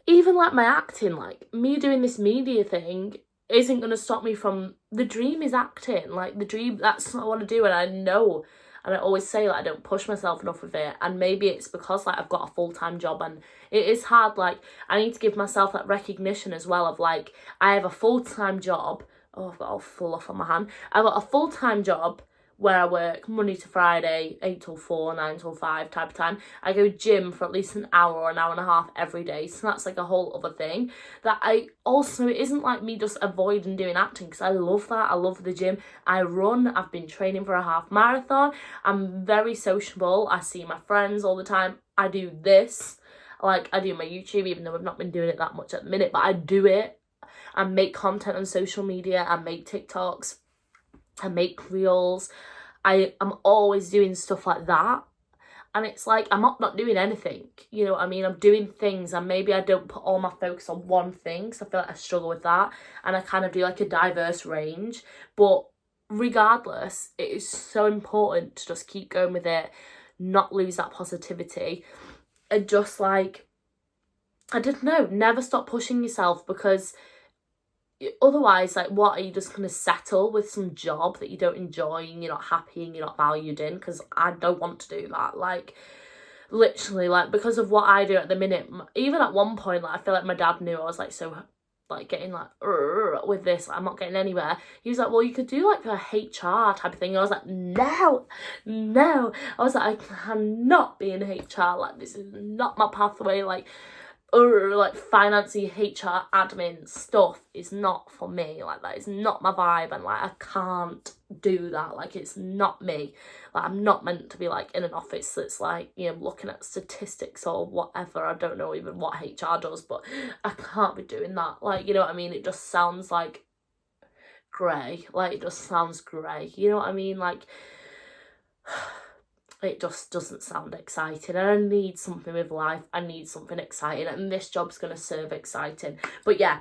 even like my acting, like me doing this media thing isn't going to stop me from, the dream is acting. Like, the dream, that's what I want to do. And I know, and I always say, like, I don't push myself enough with it. And maybe it's because, like, I've got a full-time job, and it is hard. Like, I need to give myself that recognition as well of, like, I have a full-time job. Oh, I've got all full off on my hand. I've got a full-time job where I work Monday to Friday, 8 till 4, 9 till 5 type of time. I go gym for at least an hour or an hour and a half every day. So that's like a whole other thing. That I also, it isn't like me just avoiding doing acting, because I love that. I love the gym. I run. I've been training for a half marathon. I'm very sociable. I see my friends all the time. I do this. Like, I do my YouTube, even though I've not been doing it that much at the minute, but I do it. I make content on social media. I make TikToks. I make reels. I'm always doing stuff like that. And it's like, I'm not doing anything. You know what I mean? I'm doing things, and maybe I don't put all my focus on one thing, so I feel like I struggle with that. And I kind of do like a diverse range. But regardless, it is so important to just keep going with it, not lose that positivity. And just like, I don't know, never stop pushing yourself, because otherwise, like, what, are you just going to settle with some job that you don't enjoy and you're not happy and you're not valued in? Because I don't want to do that. Like, literally, like, because of what I do at the minute, even at one point, like, I feel like my dad knew I was like so, like, getting like with this, like, I'm not getting anywhere. He was like, well, you could do like a HR type of thing. And I was like, no. I was like, I cannot be in HR. Like, this is not my pathway. Like financy, HR, admin stuff is not for me. Like, that is not my vibe, and like, I can't do that. Like, it's not me. Like, I'm not meant to be like in an office that's like, you know, looking at statistics or whatever. I don't know even what HR does, but I can't be doing that. Like, you know what I mean? It just sounds like grey. Like, it just sounds grey. You know what I mean? Like, it just doesn't sound exciting, and I need something with life. I need something exciting, and this job's going to serve exciting. But yeah,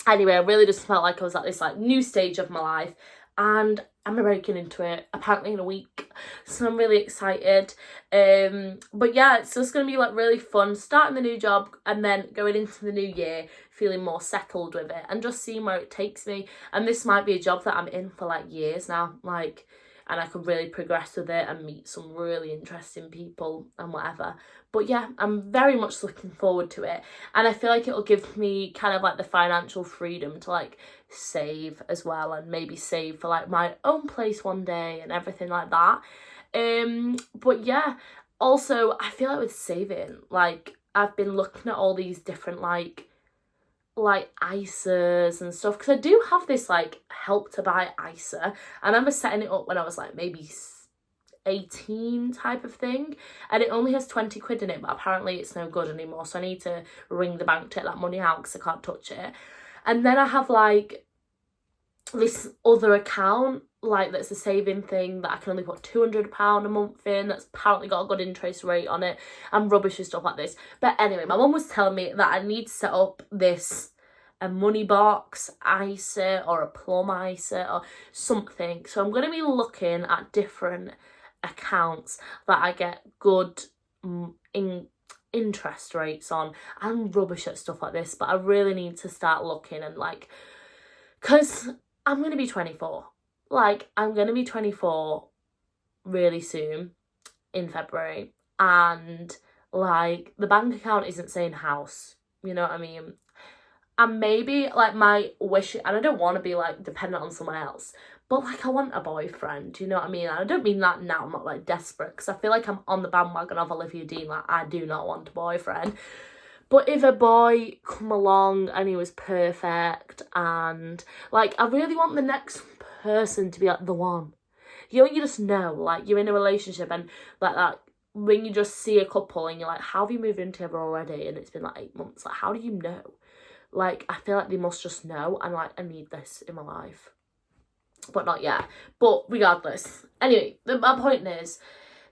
anyway, I really just felt like I was at this like new stage of my life, and I'm breaking into it apparently in a week, so I'm really excited. But yeah, it's just going to be like really fun starting the new job, and then going into the new year feeling more settled with it, and just seeing where it takes me. And this might be a job that I'm in for like years now, like, and I could really progress with it and meet some really interesting people and whatever. But yeah, I'm very much looking forward to it. And I feel like it'll give me kind of like the financial freedom to like save as well, and maybe save for like my own place one day and everything like that. But yeah, also I feel like with saving, like, I've been looking at all these different like ISAs and stuff, because I do have this like Help to Buy ISA. I remember setting it up when I was like maybe 18 type of thing, and it only has 20 quid in it, but apparently it's no good anymore, so I need to ring the bank to take that money out because I can't touch it. And then I have like this other account, like, that's a saving thing that I can only put £200 a month in, that's apparently got a good interest rate on it. I'm rubbish with stuff like this. But anyway, my mum was telling me that I need to set up a money box ISA or a plum ISA or something. So I'm going to be looking at different accounts that I get good interest rates on. I'm rubbish at stuff like this, but I really need to start looking, and like, because I'm going to be 24. Like, I'm going to be 24 really soon in February, and like, the bank account isn't saying house, you know what I mean? And maybe like my wish, and I don't want to be like dependent on someone else, but like, I want a boyfriend, you know what I mean? And I don't mean that now, I'm not like desperate, because I feel like I'm on the bandwagon of Olivia Dean, like, I do not want a boyfriend. But if a boy come along and he was perfect, and like, I really want the next person to be like the one. You know, you just know, like, you're in a relationship and like that, when you just see a couple and you're like, how have you moved in together already? And it's been like 8 months. Like, how do you know? Like, I feel like they must just know. And like, I need this in my life. But not yet. But regardless. Anyway, my point is,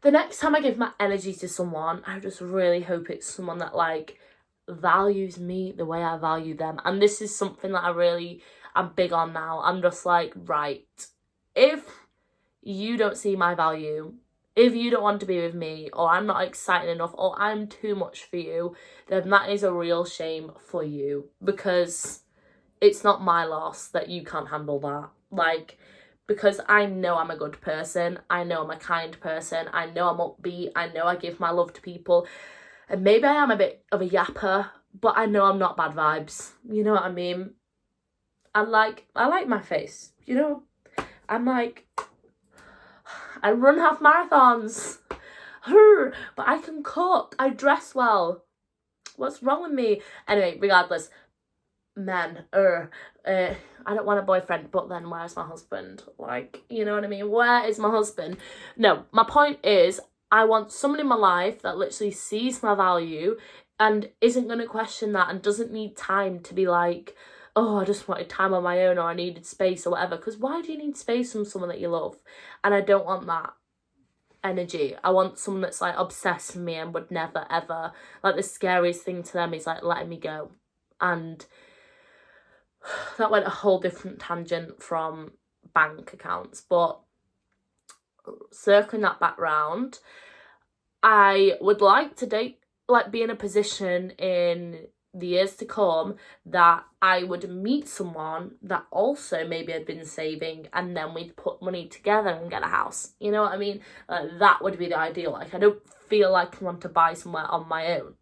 the next time I give my energy to someone, I just really hope it's someone that like values me the way I value them. And this is something that I really am big on now. I'm just like, right, if you don't see my value, if you don't want to be with me, or I'm not exciting enough, or I'm too much for you, then that is a real shame for you, because it's not my loss that you can't handle that. Like, because I know I'm a good person, I know I'm a kind person, I know I'm upbeat, I know I give my love to people, and maybe I am a bit of a yapper, but I know I'm not bad vibes, you know what I mean? I like my face, you know? I'm like, I run half marathons, but I can cook, I dress well. What's wrong with me? Anyway, regardless, men, I don't want a boyfriend, but then where's my husband? Like, you know what I mean? Where is my husband? No, my point is, I want someone in my life that literally sees my value and isn't going to question that and doesn't need time to be like, oh, I just wanted time on my own, or I needed space or whatever. Because why do you need space from someone that you love? And I don't want that energy. I want someone that's like obsessed with me and would never ever, like, the scariest thing to them is like letting me go. And that went a whole different tangent from bank accounts, but circling that back round, I would like to be in a position in the years to come that I would meet someone that also maybe had been saving, and then we'd put money together and get a house. You know what I mean? That would be the ideal. Like, I don't feel like I want to buy somewhere on my own.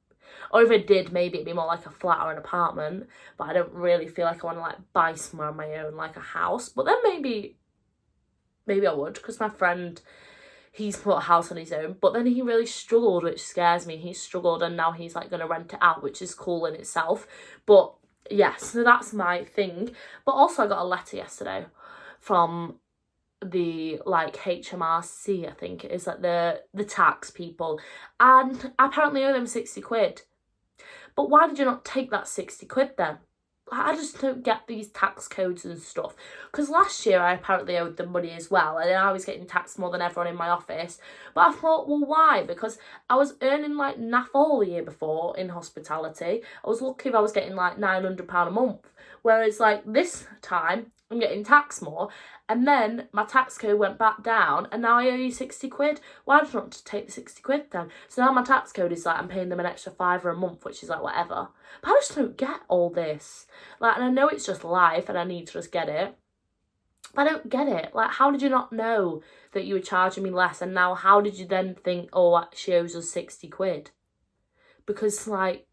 Or if I did, maybe it'd be more like a flat or an apartment. But I don't really feel like I want to like buy somewhere on my own, like a house. But then maybe I would, because my friend, he's put a house on his own, but then he really struggled, which scares me. He struggled, and now he's like going to rent it out, which is cool in itself. But yeah, so that's my thing. But also I got a letter yesterday from the like HMRC, I think it is, like the tax people, and I apparently owe them 60 quid. But why did you not take that 60 quid then? I just don't get these tax codes and stuff. Because last year I apparently owed them money as well, and I was getting taxed more than everyone in my office. But I thought, well, why? Because I was earning like naff all the year before in hospitality. I was lucky if I was getting like £900 a month. Whereas like this time, I'm getting taxed more, and then my tax code went back down, and now I owe you 60 quid. Why did you not just take the 60 quid then? So now my tax code is like, I'm paying them an extra £5 a month, which is like whatever. But I just don't get all this. Like, and I know it's just life and I need to just get it, but I don't get it. Like, how did you not know that you were charging me less, and now how did you then think, oh, she owes us 60 quid? Because like,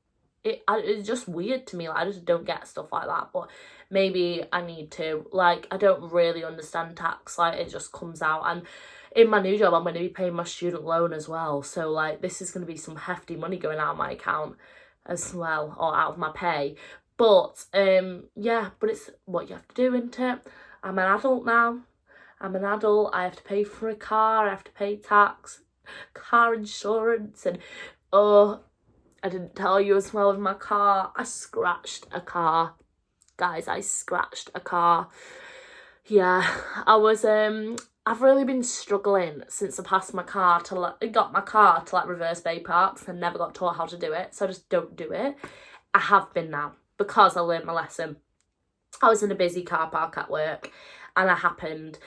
it's just weird to me. Like, I just don't get stuff like that. But maybe I need to. Like, I don't really understand tax. Like, it just comes out. And in my new job, I'm going to be paying my student loan as well. So like, this is going to be some hefty money going out of my account as well, or out of my pay. But yeah, but it's what you have to do, isn't it? I'm an adult now. I'm an adult. I have to pay for a car. I have to pay tax, car insurance, and oh, I didn't tell you as well with my car. I scratched a car. Guys, I scratched a car. Yeah, I've really been struggling since I passed my car got my car to like reverse bay parks, and never got taught how to do it. So I just don't do it. I have been now, because I learned my lesson. I was in a busy car park at work, and I happened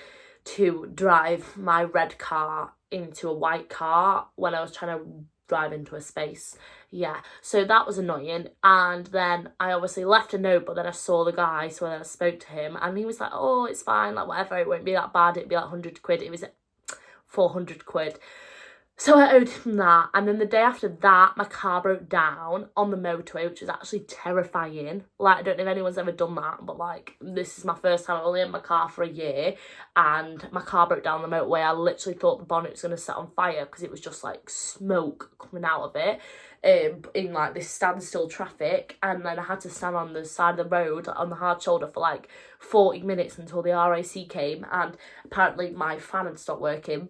to drive my red car into a white car when I was trying to drive into a space. Yeah, so that was annoying. And then I obviously left a note, but then I saw the guy, so then I spoke to him, and he was like, oh, it's fine, like whatever, it won't be that bad, it'd be like 100 quid. It was 400 quid. So I owed him that, and then the day after that, my car broke down on the motorway, which was actually terrifying. Like, I don't know if anyone's ever done that, but like, this is my first time. I've only had my car for a year, and my car broke down on the motorway. I literally thought the bonnet was going to set on fire, because it was just like smoke coming out of it, in like this standstill traffic. And then I had to stand on the side of the road on the hard shoulder for like 40 minutes until the RAC came, and apparently my fan had stopped working.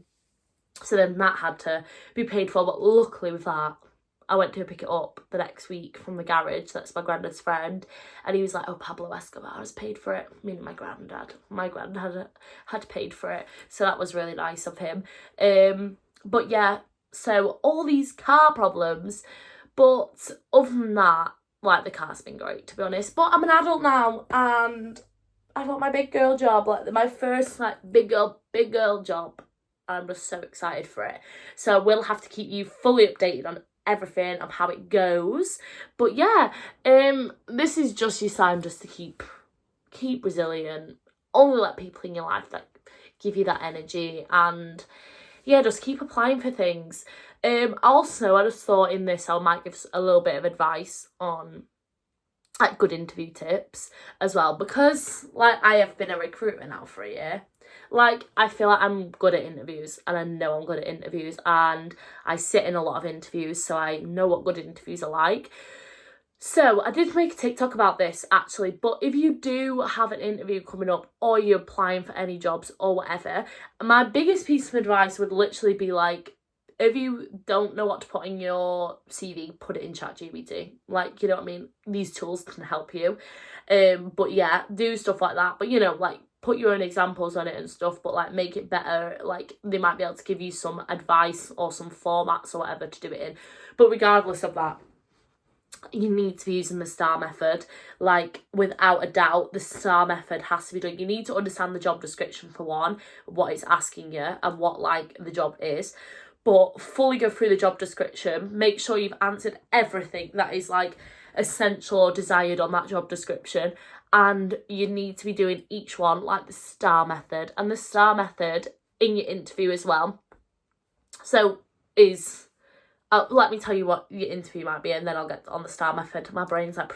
So then that had to be paid for, but luckily with that, I went to pick it up the next week from the garage. That's my granddad's friend. And he was like, oh, Pablo Escobar has paid for it. Meaning my granddad. My granddad had paid for it. So that was really nice of him. But yeah, so all these car problems. But other than that, like, the car's been great, to be honest. But I'm an adult now, and I got my big girl job. Like, my first, like, big girl job. I'm just so excited for it. So I will have to keep you fully updated on everything of how it goes. But yeah, this is just your sign just to keep resilient. Only let people in your life that give you that energy, and yeah, just keep applying for things. Also, I just thought in this I might give a little bit of advice on like good interview tips as well, because like I have been a recruiter now for a year. Like, I feel like I'm good at interviews, and I know I'm good at interviews, and I sit in a lot of interviews, so I know what good interviews are like. So I did make a TikTok about this actually, but if you do have an interview coming up, or you're applying for any jobs or whatever, my biggest piece of advice would literally be like, if you don't know what to put in your CV, put it in ChatGPT. Like, you know what I mean? These tools can help you. But yeah, do stuff like that. But, you know, like, put your own examples on it and stuff, but like make it better. Like, they might be able to give you some advice or some formats or whatever to do it in. But regardless of that, you need to be using the STAR method. Like, without a doubt, the STAR method has to be done. You need to understand the job description for one, what it's asking you and what like the job is. But fully go through the job description, make sure you've answered everything that is like essential or desired on that job description, and you need to be doing each one like the STAR method, and the STAR method in your interview as well. So is let me tell you what your interview might be, and then I'll get on the STAR method. My brain's like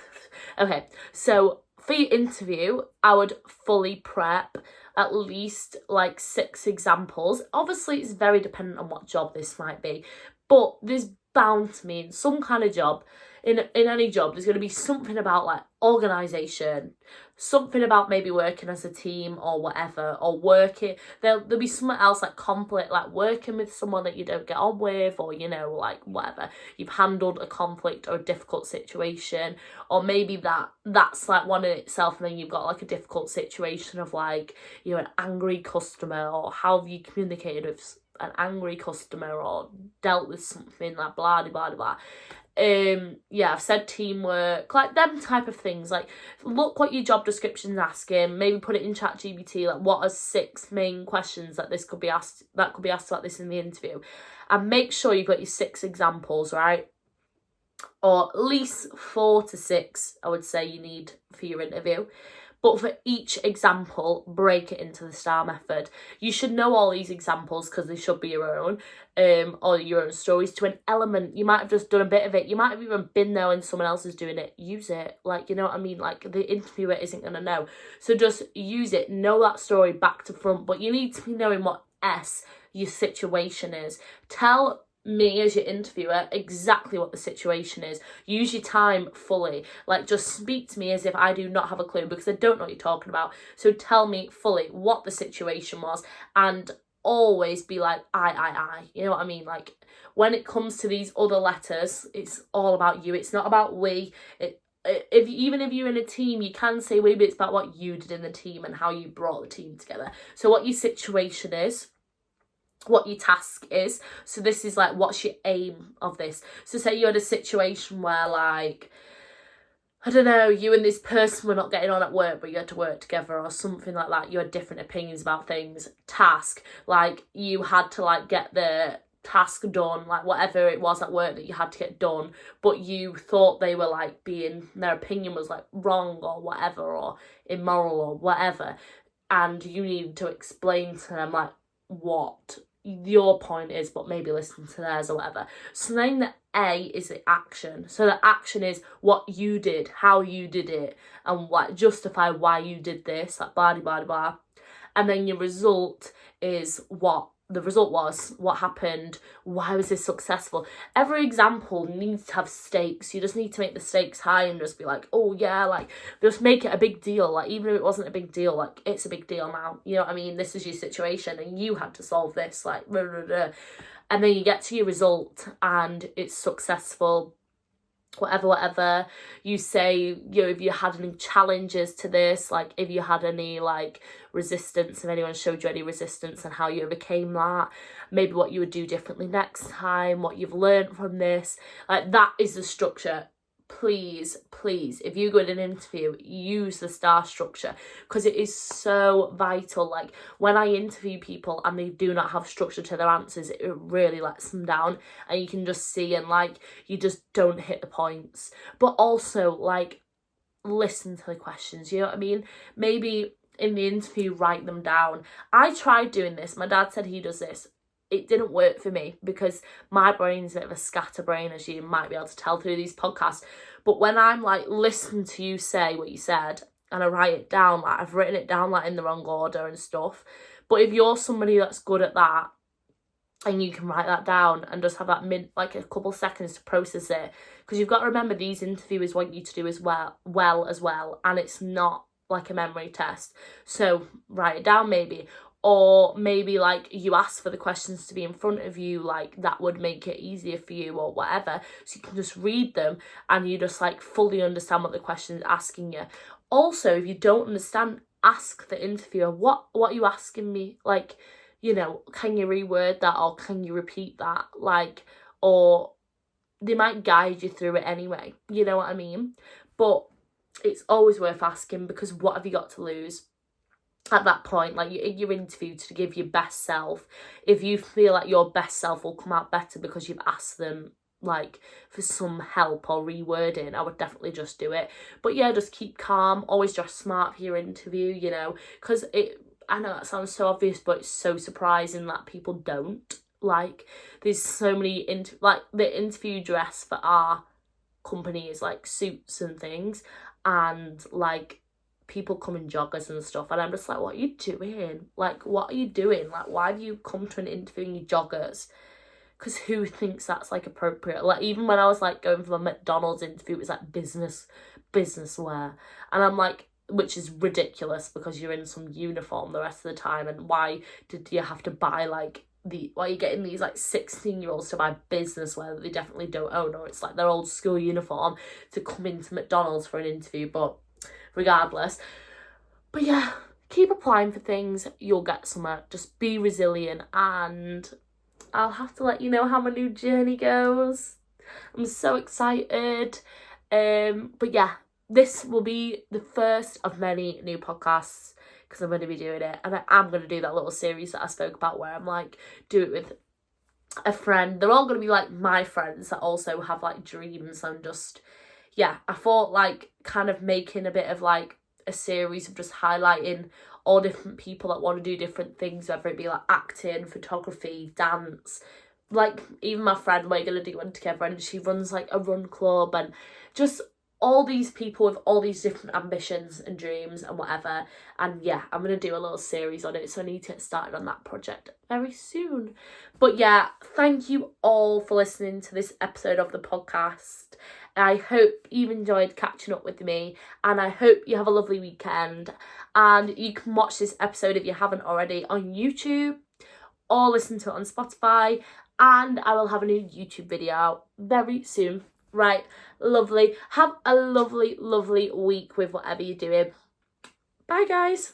okay, so for your interview, I would fully prep at least like 6 examples. Obviously, it's very dependent on what job this might be, but there's bound to be in some kind of job, in any job, there's going to be something about like organisation, something about maybe working as a team or whatever, or working, there'll be something else like conflict, like working with someone that you don't get on with, or, you know, like whatever, you've handled a conflict or a difficult situation, or maybe that's like one in itself, and then you've got like a difficult situation of like, you know, an angry customer, or how have you communicated with an angry customer or dealt with something like blah blah blah blah. Yeah, I've said teamwork, like them type of things. Like, look what your job description's asking, maybe put it in ChatGPT, like what are 6 main questions that could be asked about this in the interview, and make sure you've got your 6 examples, right? Or at least 4 to 6, I would say you need for your interview. But for each example, break it into the STAR method. You should know all these examples because they should be your own, or your own stories to an element. You might have just done a bit of it. You might have even been there when someone else is doing it. Use it. Like, you know what I mean? Like, the interviewer isn't going to know. So just use it. Know that story back to front. But you need to be knowing what your situation is. Tell me as your interviewer exactly what the situation is. Use your time fully. Like, just speak to me as if I do not have a clue, because I don't know what you're talking about. So tell me fully what the situation was, and always be like I. You know what I mean? Like, when it comes to these other letters, it's all about you. It's not about we. Even if you're in a team, you can say we, but it's about what you did in the team and how you brought the team together. So what your situation is, what your task is. So this is like, what's your aim of this? So say you had a situation where, like, I don't know, you and this person were not getting on at work, but you had to work together or something like that. You had different opinions about things. Task, like, you had to like get the task done, like whatever it was at work that you had to get done, but you thought they were like their opinion was like wrong or whatever, or immoral or whatever, and you needed to explain to them like what your point is, but maybe listen to theirs or whatever. So then the A is the action. So the action is what you did, how you did it, and like justify why you did this, like blah blah blah. And then your result is what the result was, what happened, why was this successful. Every example needs to have stakes. You just need to make the stakes high and just be like, oh yeah, like just make it a big deal. Like even if it wasn't a big deal, like it's a big deal now, you know what I mean? This is your situation and you had to solve this, like blah, blah, blah. And then you get to your result and it's successful. Whatever you say, you know, if you had any challenges to this, like if you had any like resistance, if anyone showed you any resistance and how you overcame that, maybe what you would do differently next time, what you've learned from this, like that is the structure. Please, if you go in an interview, use the star structure because it is so vital. Like when I interview people and they do not have structure to their answers, it really lets them down, and you can just see, and like you just don't hit the points. But also like listen to the questions, you know what I mean? Maybe in the interview write them down. I tried doing this. My dad said he does this. It didn't work for me because my brain's a bit of a scatterbrain, as you might be able to tell through these podcasts. But when I'm like, listen to you say what you said and I write it down, like I've written it down like in the wrong order and stuff. But if you're somebody that's good at that and you can write that down and just have that like a couple seconds to process it, because you've got to remember these interviewers want you to do as well, and it's not like a memory test. So write it down maybe. Or maybe like you ask for the questions to be in front of you, like that would make it easier for you or whatever. So you can just read them and you just like fully understand what the question is asking you. Also, if you don't understand, ask the interviewer, what are you asking me? Like, you know, can you reword that or can you repeat that? Like, or they might guide you through it anyway. You know what I mean? But it's always worth asking because what have you got to lose? At that point, like you're interviewed to give your best self. If you feel like your best self will come out better because you've asked them like for some help or rewording, I would definitely just do it. But yeah, just keep calm, always dress smart for your interview, you know, because I know that sounds so obvious, but it's so surprising that people don't. Like there's so many like the interview dress for our company is like suits and things, and like people come in joggers and stuff, and I'm just like, what are you doing? Like, what are you doing? Like, why do you come to an interview in your joggers? Because who thinks that's like appropriate? Like, even when I was like going for a McDonald's interview, it was like business wear, and I'm like, which is ridiculous because you're in some uniform the rest of the time, and why did you have to buy like why are you getting these like 16-year-olds to buy business wear that they definitely don't own, or it's like their old school uniform to come into McDonald's for an interview? But regardless, but yeah, keep applying for things, you'll get somewhere. Just be resilient, and I'll have to let you know how my new journey goes. I'm so excited. But yeah, this will be the first of many new podcasts because I'm going to be doing it, and I am going to do that little series that I spoke about where I'm like, do it with a friend. They're all going to be like my friends that also have like dreams, and just yeah, I thought like kind of making a bit of like a series of just highlighting all different people that want to do different things, whether it be like acting, photography, dance. Like even my friend, we're going to do one together, and she runs like a run club, and just all these people with all these different ambitions and dreams and whatever. And yeah, I'm going to do a little series on it, so I need to get started on that project very soon. But yeah, thank you all for listening to this episode of the podcast. I hope you've enjoyed catching up with me, and I hope you have a lovely weekend. And you can watch this episode if you haven't already on YouTube, or listen to it on Spotify, and I will have a new YouTube video out very soon. Right, lovely. Have a lovely week with whatever you're doing. Bye, guys.